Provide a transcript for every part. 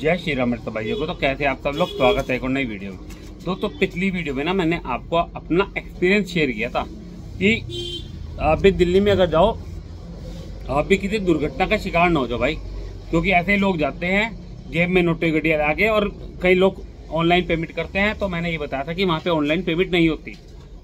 जय श्री राम मेरे भाइयों को। तो कैसे आप सब लोग, स्वागत है एक और नई वीडियो में। दोस्तों पिछली वीडियो में ना मैंने आपको अपना एक्सपीरियंस शेयर किया था कि आप भी दिल्ली में अगर जाओ आप भी किसी दुर्घटना का शिकार ना हो जाओ भाई, क्योंकि ऐसे लोग जाते हैं जेब में नोटे गड्डियाँ ला के, और कई लोग ऑनलाइन पेमेंट करते हैं। तो मैंने ये बताया था कि वहाँ पे ऑनलाइन पेमेंट नहीं होती।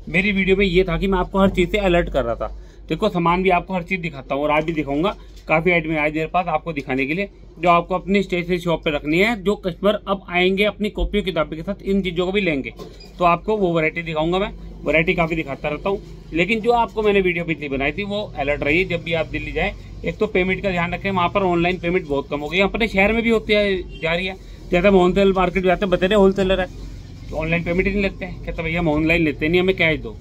मेरी वीडियो में ये था कि मैं आपको हर चीज़ से अलर्ट कर रहा था। देखो सामान भी आपको हर चीज़ दिखाता हूँ और आज भी दिखाऊंगा। काफ़ी आइटम आज मेरे पास आपको दिखाने के लिए जो आपको अपनी स्टेशनरी शॉप पे रखनी है। जो कस्टमर अब आएंगे अपनी कॉपी किताबी के साथ इन चीज़ों को भी लेंगे तो आपको वो वैरायटी दिखाऊंगा। मैं वैरायटी काफ़ी दिखाता रहता हूँ, लेकिन जो आपको मैंने वीडियो पिछली बनाई थी वो अलर्ट रही। जब भी आप दिल्ली जाए, एक तो पेमेंट का ध्यान रखें, वहाँ पर ऑनलाइन पेमेंट बहुत कम हो गई। अपने शहर में भी होती है जा रही है। जैसे होलसेल मार्केट जाते हैं, बता रहे होलसेलर है तो ऑनलाइन पेमेंट ही नहीं लेते हैं, कहते भैया हम ऑनलाइन लेते नहीं, हमें कैश दो।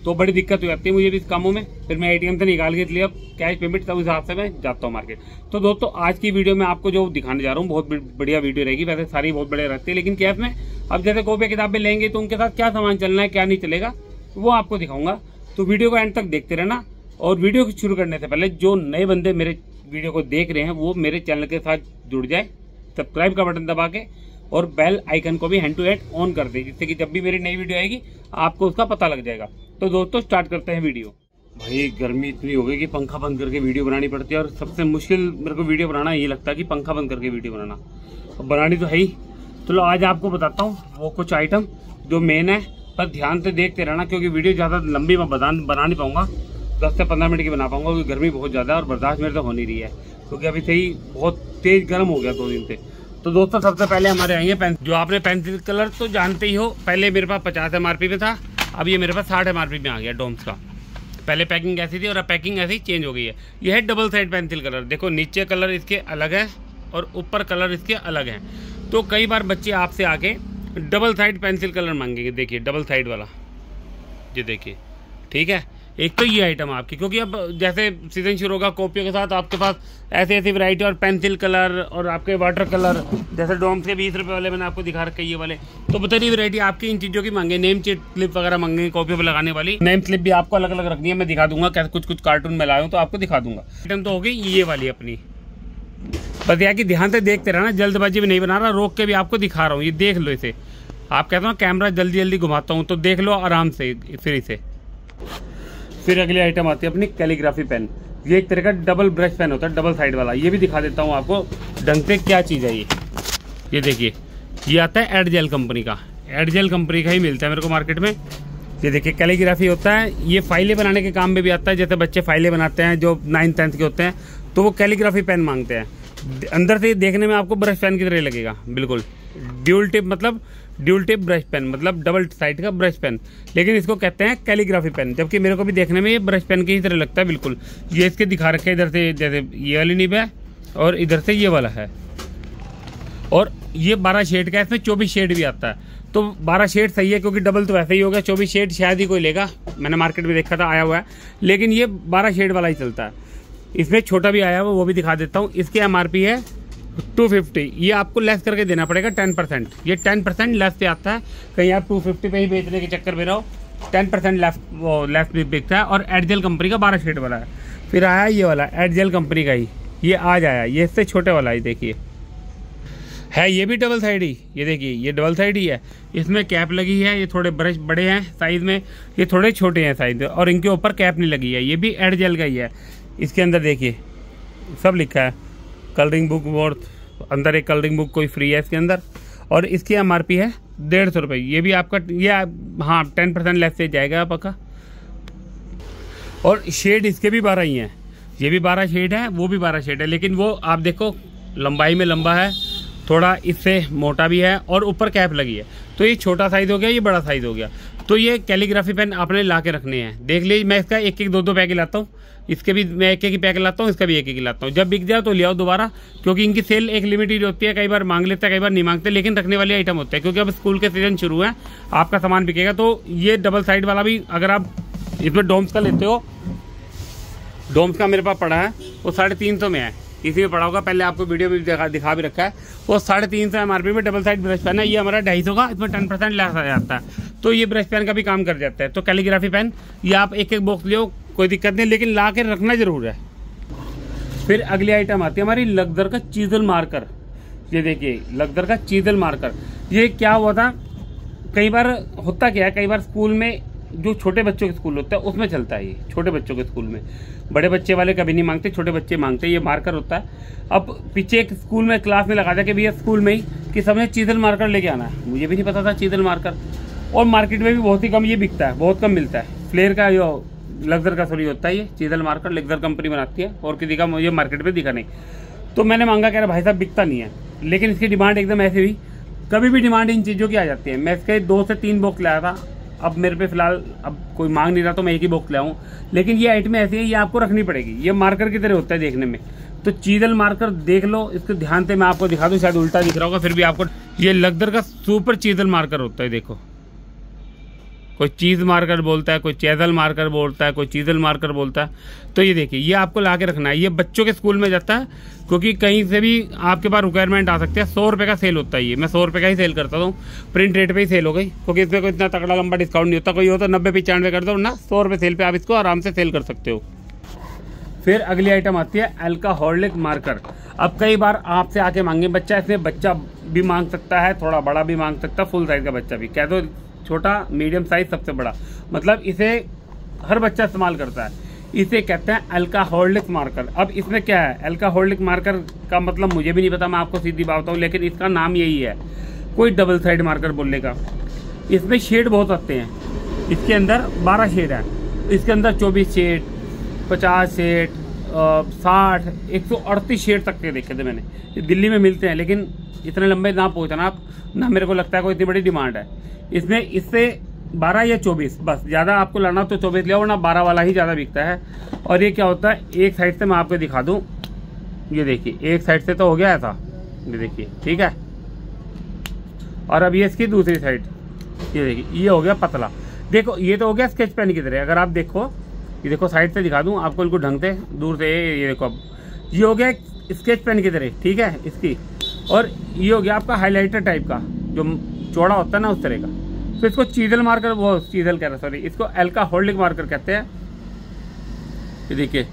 तो बड़ी दिक्कत हो जाती है मुझे भी इस कामों में। फिर मैं एटीएम से निकाल के लिए अब कैश पेमेंट, तब हिसाब से मैं जाता हूँ मार्केट। तो दोस्तों आज की वीडियो में आपको जो दिखाने जा रहा हूँ बहुत बढ़िया वीडियो रहेगी। वैसे सारी बहुत बढ़िया रहती है, लेकिन कैश में अब जैसे कॉपी किताबें लेंगे तो उनके साथ क्या सामान चलना है क्या नहीं चलेगा वो आपको दिखाऊंगा। तो वीडियो को एंड तक देखते रहना। और वीडियो को शुरू करने से पहले जो नए बंदे मेरे वीडियो को देख रहे हैं वो मेरे चैनल के साथ जुड़ जाए, सब्सक्राइब का बटन दबा के और बेल आइकन को भी हैंड टू हैंड ऑन कर दे, जिससे कि जब भी मेरी नई वीडियो आएगी आपको उसका पता लग जाएगा। तो दोस्तों स्टार्ट करते हैं वीडियो। भाई गर्मी इतनी हो गई कि पंखा बंद करके वीडियो बनानी पड़ती है, और सबसे मुश्किल मेरे को वीडियो बनाना ये लगता है कि पंखा बंद करके वीडियो बनाना। तो बनानी तो है ही। चलो आज आपको बताता हूँ वो कुछ आइटम जो मेन है, पर ध्यान से देखते रहना क्योंकि वीडियो ज़्यादा लंबी मैं बना नहीं पाऊंगा। 10 से 15 मिनट की बना पाऊंगा क्योंकि गर्मी बहुत ज़्यादा है और बर्दाश्त मेरे से हो नहीं रही है, क्योंकि अभी से ही बहुत तेज़ गर्म हो गया 2 दिन से। तो दोस्तों सबसे पहले हमारे आएंगे पेंसिल। जो आपने पेंसिल कलर तो जानते ही हो, पहले मेरे पास 50 MRP में था, अब ये मेरे पास 60 MRP में आ गया डोम्स का। पहले पैकिंग ऐसी थी और अब पैकिंग ऐसी चेंज हो गई है। यह है डबल साइड पेंसिल कलर। देखो नीचे कलर इसके अलग है और ऊपर कलर इसके अलग हैं। तो कई बार बच्चे आपसे आके डबल साइड पेंसिल कलर मांगेंगे। देखिए डबल साइड वाला, ये देखिए, ठीक है। एक तो ये आइटम आपकी, क्योंकि अब जैसे सीजन शुरू होगा कॉपियों के साथ आपके पास ऐसी ऐसी वैरायटी, और पेंसिल कलर और आपके वाटर कलर, जैसे डोम्स के 20 रुपये वाले मैंने आपको दिखा रखे ये वाले। तो बताइए वैरायटी आपकी इन चीज़ों की मांगे। नेम स्लिप वगैरह मांगेंगे कॉपियों पर लगाने वाली। नेम स्लिप भी आपको अलग अलग रखनी है, मैं दिखा दूंगा। कैसे कुछ कार्टून में लाया हूँ तो आपको दिखा दूंगा। आइटम तो हो गई ये वाली अपनी। बस यह कि ध्यान से देखते रहना, जल्दबाजी में नहीं बना रहा, रोक के भी आपको दिखा रहा हूँ। ये देख लो इसे। आप कहते हो कैमरा जल्दी जल्दी घुमाता हूँ तो देख लो आराम से फिर इसे। फिर अगली आइटम आती है अपनी कैलीग्राफी पेन। ये एक तरह का डबल ब्रश पेन होता है, डबल साइड वाला। ये भी दिखा देता हूँ आपको ढंग से क्या चीज़ है ये देखिए, ये आता है एडजेल कंपनी का। एडजेल कंपनी का ही मिलता है मेरे को मार्केट में। ये देखिए कैलीग्राफी होता है। ये फाइलें बनाने के काम में भी आता है। जैसे बच्चे फाइलें बनाते हैं जो 9th 10th के होते हैं तो वो कैलीग्राफी पेन मांगते हैं। अंदर से देखने में आपको ब्रश पेन की तरह लगेगा बिल्कुल। ड्यूल टिप ब्रश पेन मतलब डबल साइड का ब्रश पेन, लेकिन इसको कहते हैं कैलीग्राफी पेन। जबकि मेरे को भी देखने में ये ब्रश पेन की ही तरह लगता है बिल्कुल। ये इसके दिखा रखे हैं इधर से, जैसे ये वाली निब है और इधर से ये वाला है। और ये 12 शेड का है, इसमें 24 शेड भी आता है। तो 12 शेड सही है क्योंकि डबल तो वैसे ही हो गया। 24 शेड शायद ही कोई लेगा, मैंने मार्केट में देखा था आया हुआ है, लेकिन ये 12 शेड वाला ही चलता है। इसमें छोटा भी आया हुआ वो भी दिखा देता हूँ। इसकी MRP है 250। ये आपको लेस करके देना पड़ेगा 10%। ये 10% लेस पे आता है। कहीं आप 250 पे ही बेचने के चक्कर में रहो, 10% लेस भी बिकता है। और एडजेल कंपनी का 12 शेड वाला है। फिर आया ये वाला एडजेल कंपनी का ही, ये आज आया। ये इससे छोटे वाला ही देखिए है, ये भी डबल साइड ही। ये देखिए ये डबल साइड ही है। इसमें कैप लगी है। ये थोड़े ब्रश बड़े हैं साइज में, ये थोड़े छोटे हैं साइज में, और इनके ऊपर कैप नहीं लगी है। ये भी एडजेल का ही है। इसके अंदर देखिए सब लिखा है, कलरिंग बुक और अंदर एक कलरिंग बुक कोई फ्री है इसके अंदर। और इसकी MRP है 150 रुपये। ये भी आपका ये हाँ 10% लेस से जाएगा पक्का। और शेड इसके भी 12 ही हैं। ये भी 12 शेड है, वो भी 12 शेड है, लेकिन वो आप देखो लंबाई में लंबा है, थोड़ा इससे मोटा भी है और ऊपर कैप लगी है। तो ये छोटा साइज हो गया, ये बड़ा साइज हो गया। तो ये कैलीग्राफी पेन आपने ला के रखने हैं। देख लीजिए मैं इसका 1-1 2-2 पैकेट लाता हूँ। इसके भी मैं 1-1 ही पैकेट लाता हूँ, इसका भी 1-1 ही लाता हूँ। जब बिक जाए तो ले आओ दोबारा, क्योंकि इनकी सेल एक लिमिटेड होती है। कई बार मांग लेते हैं, कई बार नहीं मांगते, लेकिन रखने वाली आइटम होते हैं, क्योंकि अब स्कूल के सीजन शुरू है, आपका सामान बिकेगा। तो ये डबल साइड वाला भी अगर आप इसमें डोम्स का लेते हो, डोम्स का मेरे पास पड़ा है वो 350 में है। इसी में पड़ा होगा, पहले आपको वीडियो में दिखा भी रखा है। वो 350 MRP में डबल साइड ब्रश पेन है। ये हमारा 250 का, इसमें 10% लेस आ जाता है। तो ये ब्रश पेन का भी काम कर जाता है। तो कैलीग्राफी पेन ये आप 1-1 बॉक्स ले, कोई दिक्कत नहीं, लेकिन ला के रखना जरूर है। फिर अगली आइटम आती है हमारी लग्जर का चीजल मार्कर। ये देखिए लग्जर का चीजल मार्कर। ये क्या हुआ था, कई बार होता क्या है, कई बार स्कूल में जो छोटे बच्चों के स्कूल होता है उसमें चलता है ये, छोटे बच्चों के स्कूल में। बड़े बच्चे वाले कभी नहीं मांगते, छोटे बच्चे मांगते, ये मार्कर होता है। अब पीछे एक स्कूल में क्लास में लगा था कि भैया स्कूल में ही कि सबने चीजल मार्कर लेके आना है। मुझे भी नहीं पता था चीजल मार्कर, और मार्केट में भी बहुत ही कम ये बिकता है, बहुत कम मिलता है। फ्लेयर का जो लग्जर का सॉरी होता है ये चीजल मार्कर, लग्जर कंपनी बनाती है, और किसी का मुझे मार्केट में दिखा नहीं। तो मैंने मांगा, कह रहा भाई साहब बिकता नहीं है, लेकिन इसकी डिमांड एकदम ऐसी हुई। कभी भी डिमांड इन चीज़ों की आ जाती है। मैं इसके 2 से 3 बॉक्स लाया था, अब मेरे पे फिलहाल अब कोई मांग नहीं रहा तो मैं एक ही बॉक्स लाऊं, लेकिन ये आइटम ऐसी है, ये आपको रखनी पड़ेगी। ये मार्कर की तरह होता है देखने में, तो चीजल मार्कर देख लो, इसको ध्यान से मैं आपको दिखा दूं, शायद उल्टा दिख रहा होगा फिर भी आपको। ये लग्जर का सुपर चीजल मार्कर होता है, देखो। कोई चीज मार्कर बोलता है, कोई चेजल मार्कर बोलता है, कोई चीजल मार्कर बोलता है। तो ये देखिए, ये आपको ला के रखना है। ये बच्चों के स्कूल में जाता है, क्योंकि कहीं से भी आपके पास रिक्वायरमेंट आ सकती है। 100 रुपये का सेल होता है ये, मैं 100 रुपये का ही सेल करता हूँ। प्रिंट रेट पे ही सेल हो गई, क्योंकि इसमें कोई इतना तगड़ा लंबा डिस्काउंट नहीं होता। कोई हो तो 90-95 कर दो ना, 100 रुपये सेल पे आप इसको आराम से सेल कर सकते हो। फिर अगली आइटम आती है अल्कोहलिक मार्कर। अब कई बार आपसे आके मांगे बच्चा, इसमें बच्चा भी मांग सकता है, थोड़ा बड़ा भी मांग सकता है, फुल साइज का बच्चा भी, कह दो छोटा, मीडियम साइज, सबसे बड़ा, मतलब इसे हर बच्चा इस्तेमाल करता है। इसे कहते हैं अल्कोहलिक मार्कर। अब इसमें क्या है, अल्कोहलिक मार्कर का मतलब मुझे भी नहीं पता, मैं आपको सीधी बात बताऊँ, लेकिन इसका नाम यही है। कोई डबल साइड मार्कर बोलेगा। इसमें शेड बहुत आते हैं, इसके अंदर 12 शेड है, इसके अंदर 24 शेड, 50 शेड, 60, 138 शेड तक के देखे थे मैंने। ये दिल्ली में मिलते हैं, लेकिन इतने लंबे ना पहुँचना आप ना, मेरे को लगता है कोई इतनी बड़ी डिमांड है इसमें। इससे 12 या 24, बस ज़्यादा आपको लाना तो 24 ले आओ, वरना 12 वाला ही ज़्यादा बिकता है। और ये क्या होता है, एक साइड से मैं आपको दिखा दूँ, ये देखिए एक साइड से तो हो गया था, ये देखिए, ठीक है। और अब ये इसकी दूसरी साइड, ये देखिए, ये हो गया पतला। देखो ये तो हो गया स्केच पेन की तरह। अगर आप देखो, ये देखो साइड से दिखा दूँ आपको, बिल्कुल ढंग से, दूर से, ये देखो, अब ये हो गया स्केच पेन की तरह, ठीक है इसकी। और ये हो गया आपका हाईलाइटर टाइप का, जो चौड़ा होता है ना, उस तरह का। तो इसको चीजल मार्कर, वो चीजल कह रहा सॉरी, इसको अल्कोहलिक मार्कर कहते हैं। ये देखिए,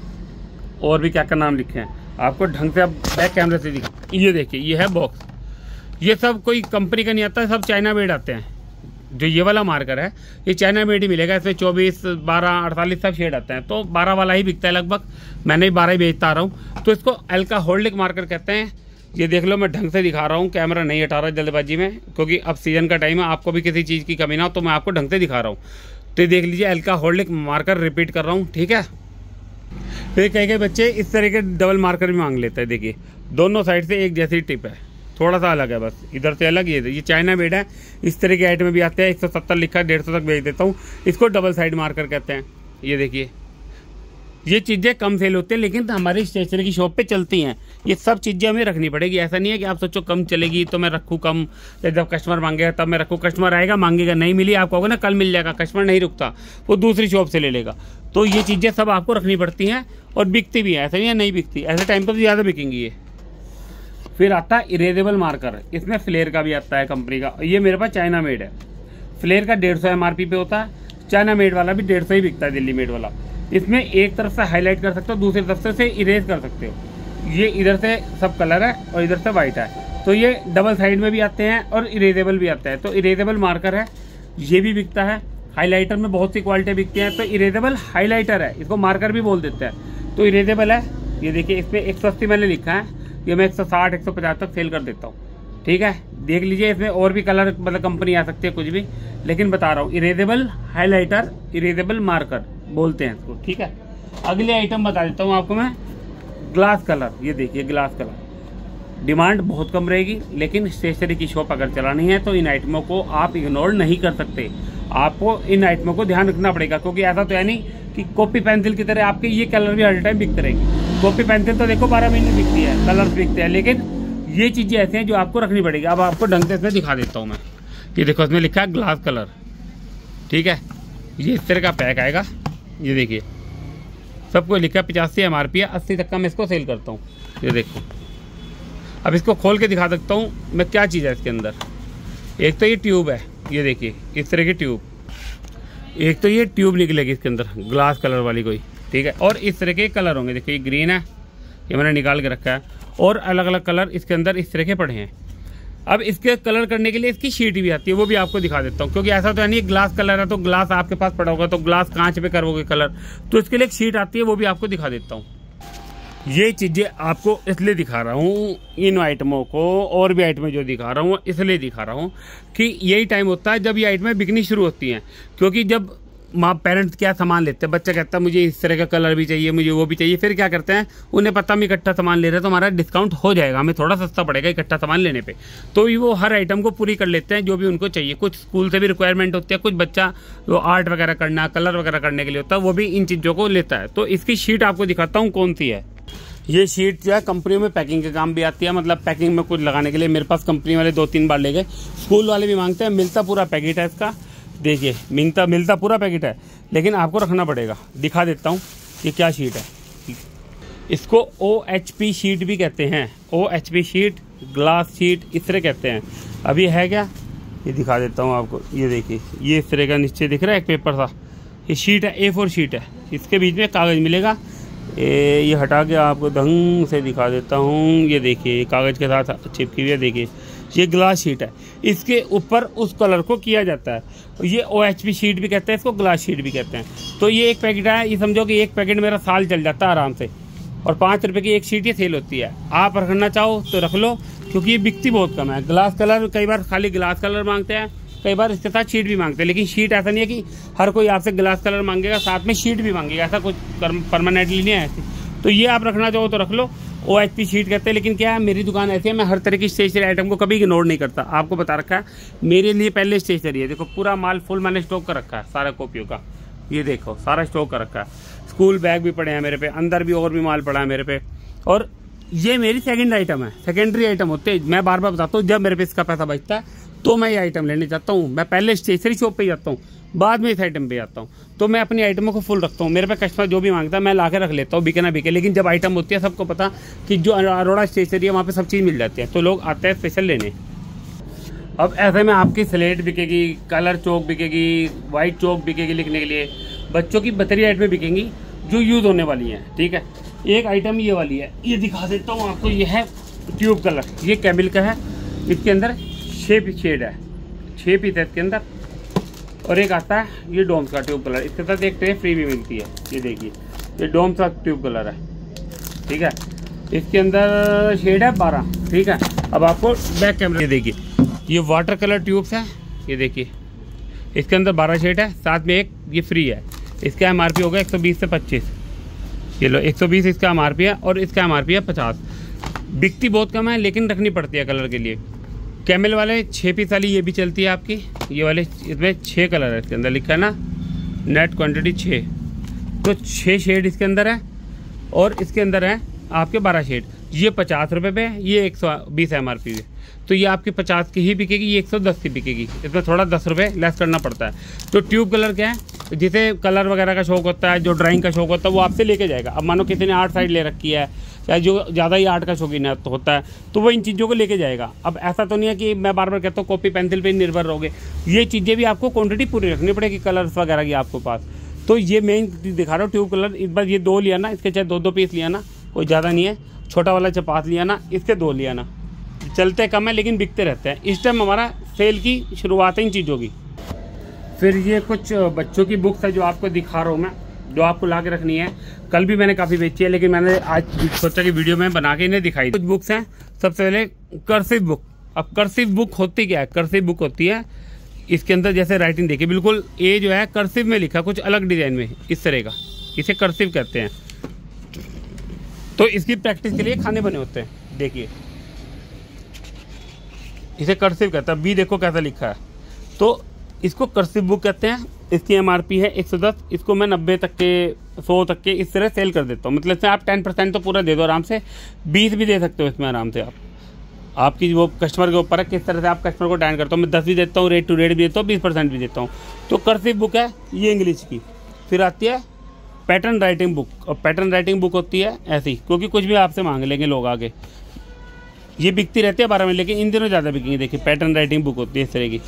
और भी क्या क्या नाम लिखे हैं आपको ढंग से, अब बैक कैमरे से दिखा। ये देखिए, ये है बॉक्स। ये सब कोई कंपनी का नहीं आता है, सब चाइना मेड आते हैं। जो ये वाला मार्कर है, ये चाइना मेड ही मिलेगा। इसमें 24, 12, 48 सब शेड आते हैं, तो 12 वाला ही बिकता है लगभग। मैंने भी 12 ही बेचता आ रहा हूँ। तो इसको अल्कोहलिक मार्कर कहते हैं। ये देख लो, मैं ढंग से दिखा रहा हूँ, कैमरा नहीं हटा रहा जल्दबाजी में, क्योंकि अब सीजन का टाइम है, आपको भी किसी चीज़ की कमी ना हो, तो मैं आपको ढंग से दिखा रहा हूँ। तो देख लीजिए, अल्कोहलिक मार्कर रिपीट कर रहा हूँ, ठीक है। फिर कई बच्चे इस तरह के डबल मार्कर भी मांग लेते हैं। देखिए, दोनों साइड से एक जैसी टिप है, थोड़ा सा अलग है बस, इधर से अलग। ये चाइना मेड है। इस तरह के आइटम भी आते हैं, 170 लिखा है, 150 तक बेच देता हूँ। इसको डबल साइड मार्कर कहते हैं। ये देखिए, ये चीज़ें कम सेल होती हैं, लेकिन हमारी स्टेशनरी की शॉप पे चलती हैं। ये सब चीज़ें हमें रखनी पड़ेगी। ऐसा नहीं है कि आप सोचो कम चलेगी तो मैं रखूँ कम, जब कस्टमर मांगेगा तब मैं रखूँ। कस्टमर आएगा, मांगेगा, नहीं मिली आप कहोगे ना कल मिल जाएगा, कस्टमर नहीं रुकता, वो दूसरी शॉप से ले लेगा। तो ये चीज़ें सब आपको रखनी पड़ती हैं, और बिकती भी है, ऐसा नहीं है नहीं बिकती। ऐसे टाइम पर ज़्यादा बिकेंगी ये। फिर आता है इरेजेबल मार्कर। इसमें फ्लेयर का भी आता है कंपनी का। ये मेरे पास चाइना मेड है। फ्लेयर का 150 MRP पे होता है, चाइना मेड वाला भी 150 ही बिकता है, दिल्ली मेड वाला। इसमें एक तरफ से हाईलाइट कर सकते हो, दूसरी तरफ से इरेज कर सकते हो। ये इधर से सब कलर है और इधर से वाइट है। तो ये डबल साइड में भी आते हैं और इरेजेबल भी आता है। तो इरेजेबल मार्कर है, ये भी बिकता है। हाईलाइटर में बहुत सी क्वालिटी बिकती हैं, तो इरेजेबल हाईलाइटर है, इसको मार्कर भी बोल देते हैं। तो इरेजेबल है। ये देखिए, इस पर 180 मैंने लिखा है, ये मैं 160, 150 तक सेल कर देता हूँ, ठीक है। देख लीजिए, इसमें और भी कलर, मतलब कंपनी आ सकती है कुछ भी, लेकिन बता रहा हूँ इरेजेबल हाईलाइटर, इरेजेबल मार्कर बोलते हैं इसको, ठीक है। अगले आइटम बता देता हूँ आपको मैं, ग्लास कलर। ये देखिए, ग्लास कलर डिमांड बहुत कम रहेगी, लेकिन स्टेशनरी की शॉप अगर चलानी है तो इन आइटमों को आप इग्नोर नहीं कर सकते। आपको इन आइटमों को ध्यान रखना पड़ेगा, क्योंकि ऐसा तो है नहीं कि कॉपी पेंसिल की तरह आपके ये कलर भी हर टाइम बिकते रहेंगे। कॉपी पेंसिल तो देखो 12 महीने बिकती है, कलर्स बिकते हैं, लेकिन ये चीज़ें ऐसे हैं जो आपको रखनी पड़ेगी। अब आपको ढंग से इसमें दिखा देता हूँ मैं। ये देखो, इसमें लिखा है ग्लास कलर, ठीक है। ये इस तरह का पैक आएगा। ये देखिए, सबको लिखा है 85 MRP है, 80 तक का मैं इसको सेल करता हूँ। ये देखो, अब इसको खोल के दिखा सकता हूँ मैं क्या चीज़ है इसके अंदर। एक तो ये ट्यूब है, ये देखिए इस तरह की ट्यूब, एक तो ये ट्यूब निकलेगी इसके अंदर ग्लास कलर वाली कोई, ठीक है। और इस तरह के कलर होंगे, देखिए ये ग्रीन है, ये मैंने निकाल के रखा है। और अलग अलग कलर इसके अंदर इस तरह के पड़े हैं। अब इसके कलर करने के लिए इसकी शीट भी आती है, वो भी आपको दिखा देता हूँ, क्योंकि ऐसा तो है नहीं ग्लास कलर है तो ग्लास आपके पास पड़ा होगा तो ग्लास कांच पे करोगे कलर, तो इसके लिए एक शीट आती है, वो भी आपको दिखा देता हूँ। ये चीज़ें आपको इसलिए दिखा रहा हूँ, इन आइटमों को और भी आइटमें जो दिखा रहा हूँ इसलिए दिखा रहा हूँ कि यही टाइम होता है जब ये आइटमें बिकनी शुरू होती हैं। क्योंकि जब माँ पेरेंट्स क्या सामान लेते हैं, बच्चा कहता है मुझे इस तरह का कलर भी चाहिए, मुझे वो भी चाहिए, फिर क्या करते हैं, उन्हें पता हम इकट्ठा सामान ले रहे हैं तो हमारा डिस्काउंट हो जाएगा, हमें थोड़ा सस्ता पड़ेगा इकट्ठा सामान लेने पे, तो वो हर आइटम को पूरी कर लेते हैं जो भी उनको चाहिए। कुछ स्कूल से भी रिक्वायरमेंट होती है, कुछ बच्चा वो आर्ट वगैरह करना, कलर वगैरह करने के लिए होता है, वो भी इन चीज़ों को लेता है। तो इसकी शीट आपको दिखाता हूँ कौन सी है। ये शीट जो है कंपनियों में पैकिंग के काम भी आती है, मतलब पैकिंग में कुछ लगाने के लिए। मेरे पास कंपनी वाले 2-3 बार ले गए, स्कूल वाले भी मांगते हैं। मिलता पूरा पैकेट है इसका, देखिए मिलता पूरा पैकेट है, लेकिन आपको रखना पड़ेगा। दिखा देता हूँ ये क्या शीट है। इसको OHP शीट भी कहते हैं, OHP शीट, ग्लास शीट इस तरह कहते हैं। अब ये है क्या, ये दिखा देता हूँ आपको। ये देखिए ये इस तरह का नीचे दिख रहा है एक पेपर सा, ये शीट है, A4 शीट है। इसके बीच में कागज़ मिलेगा, ये हटा के आपको ढंग से दिखा देता हूँ। ये देखिए कागज़ के साथ चिपकी हुई है, देखिए ये ग्लास शीट है, इसके ऊपर उस कलर को किया जाता है। ये OHP शीट भी कहते हैं इसको, ग्लास शीट भी कहते हैं। तो ये एक पैकेट है, ये समझो कि एक पैकेट मेरा साल चल जाता है आराम से, और 5 रुपये की एक शीट ये सेल होती है। आप रखना चाहो तो रख लो, क्योंकि ये बिकती बहुत कम है। ग्लास कलर कई बार खाली ग्लास कलर मांगते हैं, कई बार इसके साथ शीट भी मांगते हैं, लेकिन शीट ऐसा नहीं है कि हर कोई आपसे ग्लास कलर मांगेगा साथ में शीट भी मांगेगा, ऐसा कुछ परमानेंटली नहीं है ऐसी। तो ये आप रखना चाहो तो रख लो, OHP शीट कहते हैं। लेकिन क्या है, मेरी दुकान ऐसी है, मैं हर तरह की स्टेशनरी आइटम को कभी इग्नोर नहीं करता। आपको बता रखा है मेरे लिए पहले स्टेशनरी है, देखो पूरा माल फुल मैंने स्टॉक कर रखा है सारा कॉपियों का, ये देखो सारा स्टॉक कर रखा है। स्कूल बैग भी पड़े हैं मेरे पे, अंदर भी और भी माल पड़ा है मेरे पे। और ये मेरी सेकेंड आइटम है, सेकेंडरी आइटम होते हैं। मैं बार बार बताता हूँ, जब मेरे पे इसका पैसा बचता है तो मैं ये आइटम लेने जाता हूँ। मैं पहले स्टेशनरी शॉप पे जाता हूँ, बाद में इस आइटम पे जाता हूँ। तो मैं अपनी आइटमों को फुल रखता हूँ, मेरे पे कस्टमर जो भी मांगता है मैं ला के रख लेता हूँ, बिके ना बिके। लेकिन जब आइटम होती है, सबको पता कि जो अरोड़ा स्टेशनरी है वहाँ पे सब चीज़ मिल जाती है, तो लोग आते हैं स्पेशल लेने। अब ऐसे में आपकी स्लेट बिकेगी, कलर चौक बिकेगी, वाइट चौक बिकेगी लिखने के लिए, बच्चों की बतरी आइटमें बिकेंगी जो यूज़ होने वाली हैं। ठीक है, एक आइटम ये वाली है, ये दिखा देता हूँ आपको। ये है ट्यूब कलर, ये कैमिल का है, इसके अंदर 6 शेड है, 6 पीस है इसके अंदर। और एक आता है ये डोम्स का ट्यूब कलर, इसके साथ एक ट्रे फ्री भी मिलती है। ये देखिए ये डोम्स का ट्यूब कलर है, ठीक है। इसके अंदर शेड है 12, ठीक है। अब आपको बैक कैमरा, ये देखिए ये वाटर कलर ट्यूब्स है, ये देखिए इसके अंदर 12 शेड है, साथ में एक ये फ्री है। इसका MRP होगा 120 से 25, ये लो 120 इसका MRP है, और इसका MRP है 50। बिकती बहुत कम है लेकिन रखनी पड़ती है कलर के लिए। कैमल वाले 6 पीस वाली ये भी चलती है आपकी, ये वाले इसमें 6 कलर है, इसके अंदर लिखा है ना नेट क्वांटिटी 6, तो 6 शेड इसके अंदर है, और इसके अंदर है आपके 12 शेड। ये 50 रुपये पे है, ये 120 MRP है, तो ये आपकी 50 की ही बिकेगी, ये 110 की बिकेगी। इसमें थोड़ा 10 रुपये लेस करना पड़ता है। तो ट्यूब कलर क्या है, जिसे कलर वगैरह का शौक होता है, जो ड्राइंग का शौक होता है, वो आपसे लेके जाएगा। अब मानो किसी ने आर्ट साइड ले रखी है, या जो ज़्यादा ही आर्ट का शौकीन होता है, तो वो इन चीज़ों को लेके जाएगा। अब ऐसा तो नहीं है कि मैं बार बार कहता हूँ कॉपी पेंसिल पे निर्भर रहोगे, ये चीज़ें भी आपको क्वांटिटी पूरी रखनी पड़ेगी कलर्स वगैरह की आपके पास। तो ये मेन दिखा रहा हूँ ट्यूब कलर। इस बार ये 2 लिया ना, इसके चाहे 2-2 पीस लिया ना, कोई ज़्यादा नहीं है। छोटा वाला चाहे 5 लिया ना, इसके 2 लिया ना, चलते कम है लेकिन बिकते रहते हैं। इस टाइम हमारा सेल की शुरुआत है इन चीज़ों की। फिर ये कुछ बच्चों की बुक्स है जो आपको दिखा रहा हूँ मैं, जो आपको ला के रखनी है। कल भी मैंने काफ़ी बेची है, लेकिन मैंने आज सोचा कि वीडियो में बना के इन्हें दिखाई। कुछ बुक्स हैं, सबसे पहले कर्सिव बुक। अब कर्सिव बुक होती क्या है, कर्सिव बुक होती है इसके अंदर जैसे राइटिंग देखिए, बिल्कुल ये जो है कर्सिव में लिखा, कुछ अलग डिजाइन में इस तरह का, इसे कर्सिव कहते हैं। तो इसकी प्रैक्टिस के लिए खाने बने होते हैं, देखिए इसे कर्सिव कहता है। बी देखो कैसा लिखा है, तो इसको कर्सिव बुक कहते हैं। इसकी MRP है 110, इसको मैं 90 तक के 100 तक के इस तरह सेल कर देता हूँ। मतलब इसमें आप 10% तो पूरा दे दो आराम से, 20 भी दे सकते हो इसमें आराम से आप। आपकी वो कस्टमर के ऊपर है किस तरह से आप कस्टमर को डाइन करते हो। मैं 10 भी देता हूँ, रेट टू रेट भी देता हूँ, 20% भी देता हूँ। तो कर्सिव बुक है ये इंग्लिश की। फिर आती है पैटर्न राइटिंग बुक, और पैटर्न राइटिंग बुक होती है ऐसी, क्योंकि कुछ भी आपसे मांग लेंगे लोग आगे। ये बिकती रहती है 12 में, लेकिन इन दिनों ज़्यादा बिकेंगी। देखिए पैटर्न राइटिंग बुक होती है इस तरह की,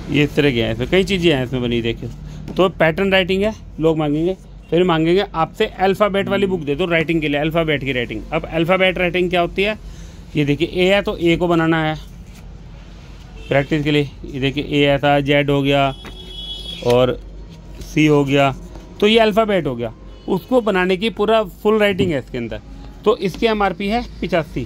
ये इस तरह की है। इसमें कई चीज़ें हैं इसमें बनी, देखिए। तो पैटर्न राइटिंग है, लोग मांगेंगे। फिर मांगेंगे आपसे अल्फ़ाबेट वाली बुक दे दो राइटिंग के लिए, अल्फ़ाबेट की राइटिंग। अब अल्फ़ाबेट राइटिंग क्या होती है, ये देखिए ए है तो ए को बनाना है प्रैक्टिस के लिए। ये देखिए ए ऐसा, जेड हो गया और सी हो गया, तो ये अल्फ़ाबेट हो गया। उसको बनाने की पूरा फुल राइटिंग है इसके अंदर। तो इसकी MRP है 85,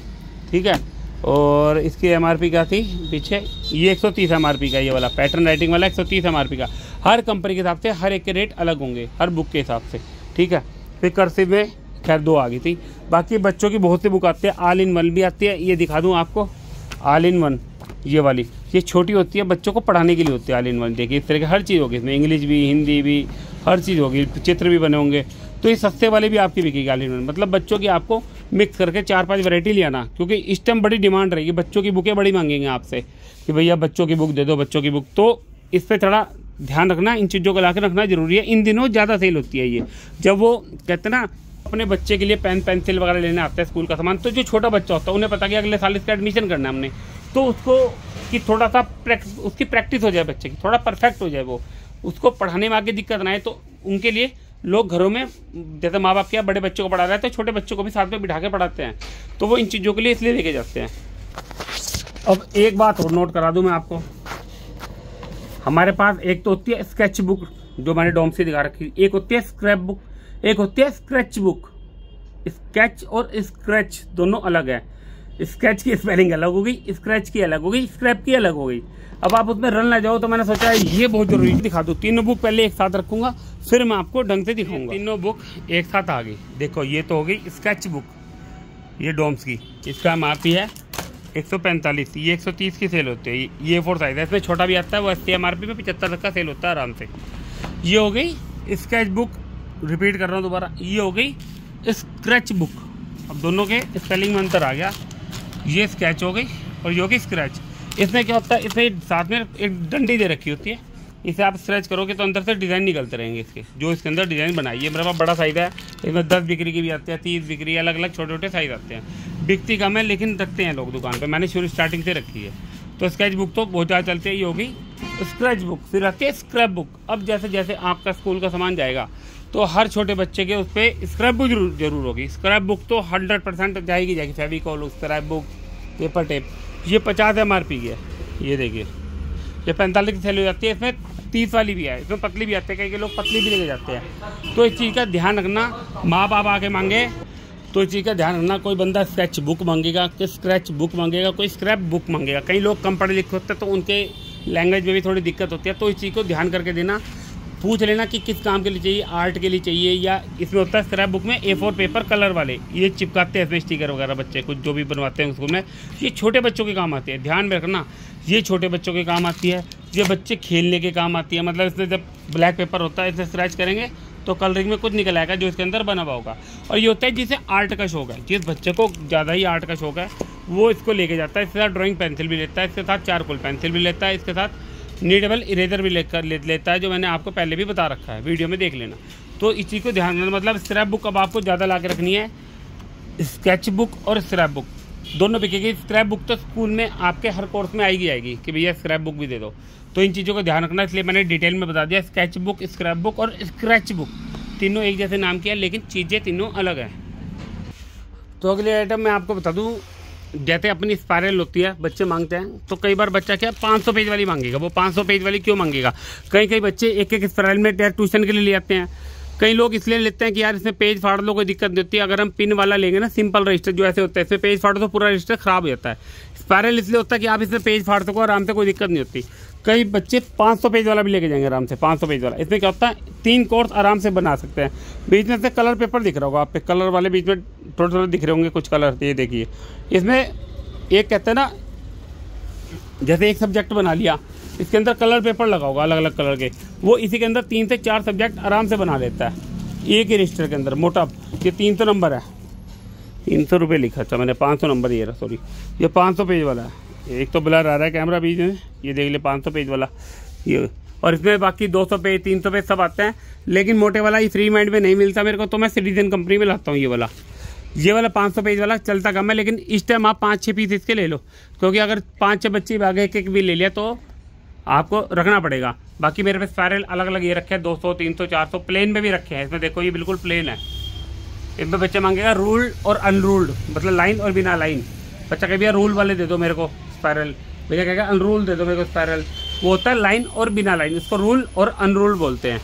ठीक है। और इसकी MRP क्या थी पीछे, ये 130 MRP का, ये वाला पैटर्न राइटिंग वाला 130 MRP का। हर कंपनी के हिसाब से हर एक के रेट अलग होंगे, हर बुक के हिसाब से, ठीक है। फिर कर्सिव में खैर 2 आ गई थी। बाकी बच्चों की बहुत सी बुक आती है, ऑल इन वन भी आती है। ये दिखा दूँ आपको, ऑल इन वन ये वाली, ये छोटी होती है, बच्चों को पढ़ाने के लिए होती है ऑल इन वन। देखिए इस तरह की हर चीज़ होगी इसमें, इंग्लिश भी, हिंदी भी, हर चीज़ होगी, चित्र भी बने होंगे। तो ये सस्ते वाले भी आपकी बिकेगी ऑल इन वन। मतलब बच्चों की आपको मिक्स करके 4-5 वैरायटी ले आना, क्योंकि इस टाइम बड़ी डिमांड रहेगी, बच्चों की बुकें बड़ी मांगेंगे आपसे कि भैया बच्चों की बुक दे दो, बच्चों की बुक। तो इस पर थोड़ा ध्यान रखना, इन चीज़ों को ला के रखना जरूरी है। इन दिनों ज़्यादा सेल होती है ये, जब वो कहते हैं ना अपने बच्चे के लिए पेन पेंसिल वगैरह लेने आता है स्कूल का सामान, तो जो छोटा बच्चा होता है उन्हें पता कि अगले साल इसका एडमिशन करना है हमने, तो उसको कि थोड़ा सा उसकी प्रैक्टिस हो जाए, बच्चे की थोड़ा परफेक्ट हो जाए, वो उसको पढ़ाने में आगे दिक्कत ना आए। तो उनके लिए लोग घरों में जैसे माँ बाप क्या बड़े बच्चों को पढ़ा रहे हैं, तो छोटे बच्चों को भी साथ में बिठा के पढ़ाते हैं। तो वो इन चीज़ों के लिए इसलिए लेके जाते हैं। अब एक बात और नोट करा दूं मैं आपको, हमारे पास एक तो होती है स्केच बुक जो मैंने डोम से दिखा रखी, एक होती है स्क्रैप बुक, एक होती है स्क्रैच बुक। स्केच और स्क्रैच दोनों अलग है। स्केच की स्पेलिंग अलग हो गई, स्क्रैच की अलग हो गई, स्क्रैप की अलग हो गई। अब आप उसमें रन ना जाओ, तो मैंने सोचा ये बहुत जरूरी दिखा दूं। तीनों बुक पहले एक साथ रखूंगा, फिर मैं आपको ढंग से दिखाऊंगा। तीनों बुक एक साथ आ गई। देखो ये तो हो गई स्केच बुक, ये डोम्स की, इसका MRP है 145, ये 130 की सेल होती है। ये 4 साइज है, इसमें छोटा भी आता है, वो 80 MRP में 75 तक का सेल होता है आराम से। ये हो गई स्केच बुक, रिपीट कर रहा हूँ दोबारा, ये हो गई स्क्रैच बुक। अब दोनों के स्पेलिंग में अंतर आ गया, ये स्केच हो गई और ये हो गई स्क्रैच। इसमें क्या होता है, इसमें साथ में एक डंडी दे रखी होती है, इसे आप स्क्रैच करोगे तो अंदर से डिज़ाइन निकलते रहेंगे इसके, जो इसके अंदर डिज़ाइन बनाई है। मेरे पास बड़ा साइज है, इसमें 10 बिक्री की भी आते हैं, 30 बिक्री, अलग अलग छोटे छोटे साइज आते हैं। बिकती कम है लेकिन रखते हैं लोग दुकान पे, मैंने शुरू स्टार्टिंग से रखी है। तो स्केच बुक तो बहुत ज़्यादा चलती है, ये होगी स्क्रैच बुक। फिर आती है स्क्रैप बुक। अब जैसे जैसे आपका स्कूल का सामान जाएगा तो हर छोटे बच्चे के उस पर स्क्रैप बुक जरूर होगी। स्क्रैप बुक तो 100% जाएगी Fevicol, scrap book, paper tape. ये 50 MRP की है, ये देखिए, ये 45 की सेल हो जाती है। इसमें 30 वाली भी है, इसमें पतली भी आती है, कई लोग पतली भी लेके जाते हैं। तो इस चीज़ का ध्यान रखना, माँ बाप आके मांगे तो इस चीज़ का ध्यान रखना। कोई बंदा स्केच बुक मांगेगा, कोई स्क्रैच बुक मांगेगा, कोई स्क्रैप बुक मांगेगा। कई लोग कम पढ़े लिखे होते हैं तो उनके लैंग्वेज में भी थोड़ी दिक्कत होती है, तो इस चीज़ को ध्यान करके देना। पूछ लेना कि किस काम के लिए चाहिए, आर्ट के लिए चाहिए, या इसमें होता है स्क्रैप बुक में A4 पेपर कलर वाले, ये चिपकाते हैं इसमें स्टिकर वगैरह, बच्चे कुछ जो भी बनवाते हैं स्कूल में, ये छोटे बच्चों के काम आते हैं। ध्यान में रखना, ये छोटे बच्चों के काम आती है, ये बच्चे खेलने के काम आती है। मतलब इसमें जब ब्लैक पेपर होता है, इसे स्क्रैच करेंगे तो कलरिंग में कुछ निकल आएगा जो इसके अंदर बना हुआ होगा। और ये होता है जिसे आर्ट का शौक है, जिस बच्चे को ज़्यादा ही आर्ट का शौक है वो इसको लेके जाता है। इसके साथ ड्राइंग पेंसिल भी लेता है, इसके साथ चारकोल पेंसिल भी लेता है, इसके साथ नीडेबल इरेजर भी लेता है, जो मैंने आपको पहले भी बता रखा है, वीडियो में देख लेना। तो इस चीज़ को ध्यान रखना। मतलब स्क्रैप बुक अब आपको ज़्यादा ला के रखनी है, स्केच बुक और स्क्रैप बुक दोनों बिकेगी। स्क्रैप बुक तो स्कूल में आपके हर कोर्स में आएगी कि भैया स्क्रैप बुक भी दे दो। तो इन चीज़ों को ध्यान रखना, इसलिए मैंने डिटेल में बता दिया। स्केच बुक, स्क्रैप बुक और स्क्रैच बुक तीनों एक जैसे नाम किया, लेकिन चीज़ें तीनों अलग हैं। तो अगले आइटम मैं आपको बता दूँ, जैसे अपनी स्पायरल होती है, बच्चे मांगते हैं तो कई बार बच्चा क्या 500 पेज वाली मांगेगा। वो 500 पेज वाली क्यों मांगेगा, कई बच्चे एक एक स्पायरल में ट्यूशन के लिए ले आते हैं। कई लोग इसलिए लेते हैं कि यार इसमें पेज फाड़ लो, कोई दिक्कत नहीं होती है। अगर हम पिन वाला लेंगे ना, सिंपल रजिस्टर जो ऐसे होता है, इसमें पेज फाड़ो तो पूरा रजिस्टर खराब हो जाता है। स्पायरल इसलिए होता है कि आप इसमें पेज फाड़ सको आराम से, कोई दिक्कत नहीं होती। कई बच्चे 500 पेज वाला भी लेके जाएंगे आराम से, 500 पेज वाला। इसमें क्या होता है, 3 कोर्स आराम से बना सकते हैं। बीच में से कलर पेपर दिख रहा होगा आप पे, कलर वाले बीच में थोड़े थोड़े दिख रहे होंगे कुछ कलर। ये देखिए, इसमें एक कहते हैं ना, जैसे एक सब्जेक्ट बना लिया, इसके अंदर कलर पेपर लगा होगा अलग अलग कलर के, वो इसी के अंदर 3 से 4 सब्जेक्ट आराम से बना लेता है एक ही रजिस्टर के अंदर। मोटा ये 300 नंबर है, 300 रुपये लिखा था मैंने, 500 नंबर ये रहा, सॉरी ये 500 पेज वाला है। एक तो ब्लर आ रहा है कैमरा बीच में, ये देख ले 500 पेज वाला ये। और इसमें बाकी 200 पेज 300 पेज सब आते हैं, लेकिन मोटे वाला ये फ्री माइंड में नहीं मिलता मेरे को, तो मैं सिटीजन कंपनी में लाता हूँ। ये वाला 500 पेज वाला चलता कम है, लेकिन इस टाइम आप 5-6 पीस इसके ले लो, क्योंकि अगर 5-6 बच्चे आगे एक भी ले लिया तो आपको रखना पड़ेगा। बाकी मेरे पे स्पाइरल अलग अलग ये रखे हैं, 200, 300, 400 प्लेन में भी रखे हैं। इसमें देखो ये बिल्कुल प्लेन है। इनमें बच्चा मांगेगा रूल्ड और अनरूल्ड, मतलब लाइन और बिना लाइन। बच्चा कहे भैया रूल वाले दे दो मेरे को स्पाइरल, भैया कहेगा अनरूल दे दो मेरे को स्पाइरल। वो होता है लाइन और बिना लाइन, इसको रूल और अनरूल बोलते हैं।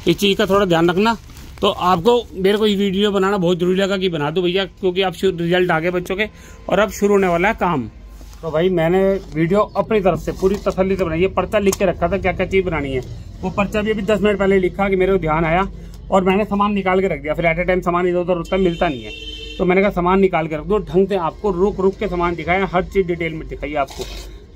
इस चीज़ का थोड़ा ध्यान रखना। तो आपको मेरे को ये वीडियो बनाना बहुत जरूरी लगा कि बना दो भैया, क्योंकि अब रिजल्ट आ गए बच्चों के और अब शुरू होने वाला है काम। तो भाई मैंने वीडियो अपनी तरफ से पूरी तसल्ली से बनाई है। पर्चा लिख के रखा था क्या क्या चीज़ बनानी है, वो पर्चा भी अभी 10 मिनट पहले लिखा कि मेरे को ध्यान आया और मैंने सामान निकाल के रख दिया। फिर एट ए टाइम सामान इधर उधर उतना मिलता नहीं है, तो मैंने कहा सामान निकाल के रख दो ढंग से। आपको रुक रुक के सामान दिखाया, हर चीज़ डिटेल में दिखाई आपको।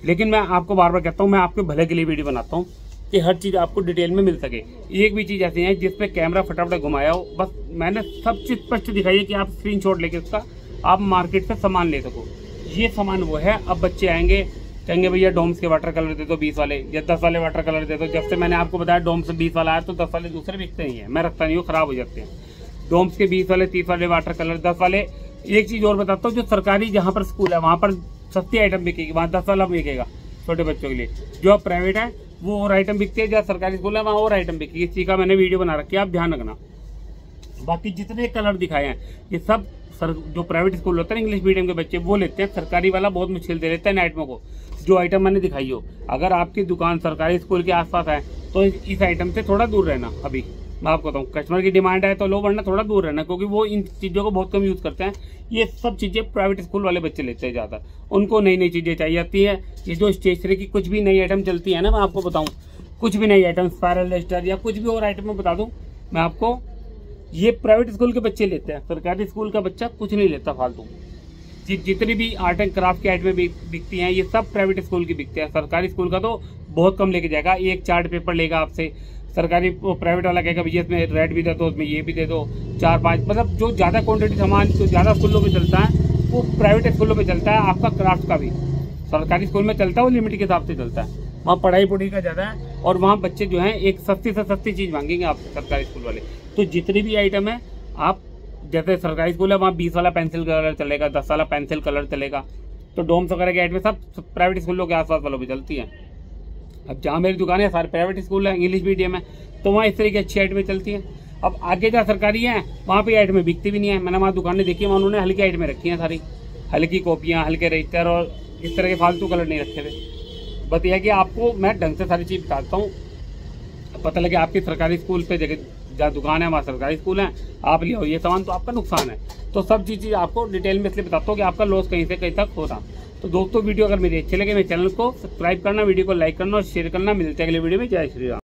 लेकिन मैं आपको बार बार कहता हूँ, मैं आपके भले के लिए वीडियो बनाता हूँ कि हर चीज़ आपको डिटेल में मिल सके। एक भी चीज़ ऐसी है जिसपे कैमरा फटाफट घुमाया हो, बस मैंने सब चीज़ स्पष्ट दिखाई है कि आप स्क्रीनशॉट लेके उसका आप मार्केट से सामान ले सको। ये सामान वो है। अब बच्चे आएंगे कहेंगे भैया डोम्स के वाटर कलर दे दो 20 वाले या 10 वाले वाटर कलर दे दो। जब से मैंने आपको बताया डोम्स से 20 वाला आया तो 10 वाले दूसरे बिकते नहीं है, मैं रखता नहीं हूँ, खराब हो जाते हैं। डोम्स के 20 वाले, 30 वाले वाटर कलर, 10 वाले। एक चीज़ और बताता हूँ, जो सरकारी जहाँ पर स्कूल है वहाँ पर सस्ती आइटम बिकेगी, वहाँ 10 वाला बिकेगा छोटे बच्चों के लिए। जो प्राइवेट है वो और आइटम बिकती है, जहाँ सरकारी स्कूल है वहाँ और आइटम बिकेगी। इस चीज़ का मैंने वीडियो बना रखी है, आप ध्यान रखना। बाकी जितने कलर दिखाए हैं ये सब जो प्राइवेट स्कूल होते हैं इंग्लिश मीडियम के बच्चे वो लेते हैं, सरकारी वाला बहुत मुश्किल दे लेते हैं आइटमों को। जो आइटम मैंने दिखाई हो, अगर आपकी दुकान सरकारी स्कूल के आसपास है तो इस आइटम से थोड़ा दूर रहना। अभी मैं आपको बताऊँ, कस्टमर की डिमांड है तो लो, वरना थोड़ा दूर रहना, क्योंकि वो इन चीज़ों को बहुत कम यूज़ करते हैं। ये सब चीज़ें प्राइवेट स्कूल वाले बच्चे लेते हैं ज़्यादा, उनको नई नई चीज़ें चाहिए जाती है। ये जो स्टेशनरी की कुछ भी नई आइटम चलती है ना, मैं आपको बताऊँ, कुछ भी नई आइटम स्पाइरल रजिस्टर या कुछ भी और आइटम में बता दूँ मैं आपको, ये प्राइवेट स्कूल के बच्चे लेते हैं। सरकारी स्कूल का बच्चा कुछ नहीं लेता फालतू। जितनी भी आर्ट एंड क्राफ्ट की आइटमें बिकती हैं ये सब प्राइवेट स्कूल की बिकती है। सरकारी स्कूल का तो बहुत कम लेके जाएगा, एक चार्ट पेपर लेगा आपसे। सरकारी प्राइवेट वाला कहेगा भैया इसमें रेड भी दे दो, उसमें ये भी दे दो, 4-5, मतलब जो ज़्यादा क्वांटिटी सामान जो ज़्यादा स्कूलों में चलता है वो प्राइवेट स्कूलों में चलता है। आपका क्राफ्ट का भी सरकारी स्कूल में चलता है, वो लिमिट के हिसाब से चलता है। वहाँ पढ़ाई का ज़्यादा है और वहाँ बच्चे जो हैं एक सस्ती से सस्ती चीज़ मांगेंगे आप सरकारी स्कूल वाले। तो जितनी भी आइटम है, आप जैसे सरकारी स्कूल है वहाँ 20 वाला पेंसिल कलर चलेगा, 10 वाला पेंसिल कलर चलेगा। तो डोम्स वगैरह की आइटमें सब प्राइवेट स्कूलों के आसपास वालों पर चलती हैं। अब जहाँ मेरी दुकान है सारे प्राइवेट स्कूल है, इंग्लिश मीडियम है, तो वहाँ इस तरह की अच्छी आइटमें चलती हैं। अब आगे जहाँ सरकारी है वहाँ पे आइटमें बिकती भी नहीं है। मैंने वहाँ दुकानें देखी, वहाँ उन्होंने हल्की आइटमें रखी हैं, सारी हल्की कॉपियाँ, हल्के रजिस्टर और इस तरह के फालतू कलर नहीं रखे थे। बस यह है कि आपको मैं ढंग से सारी चीज़ बताता हूँ, पता लगे आपकी सरकारी स्कूल पे जगह जहाँ दुकान है वहाँ सरकारी स्कूल है, आप ले आओ ये सामान तो आपका नुकसान है। तो सब चीज़ आपको डिटेल में इसलिए बताता हूँ कि आपका लॉस कहीं से कहीं तक हो रहा। तो दोस्तों वीडियो अगर मेरी अच्छी लगे मेरे चैनल को सब्सक्राइब करना, वीडियो को लाइक करना और शेयर करना। मिलते हैं अगले वीडियो में। जय श्री राम।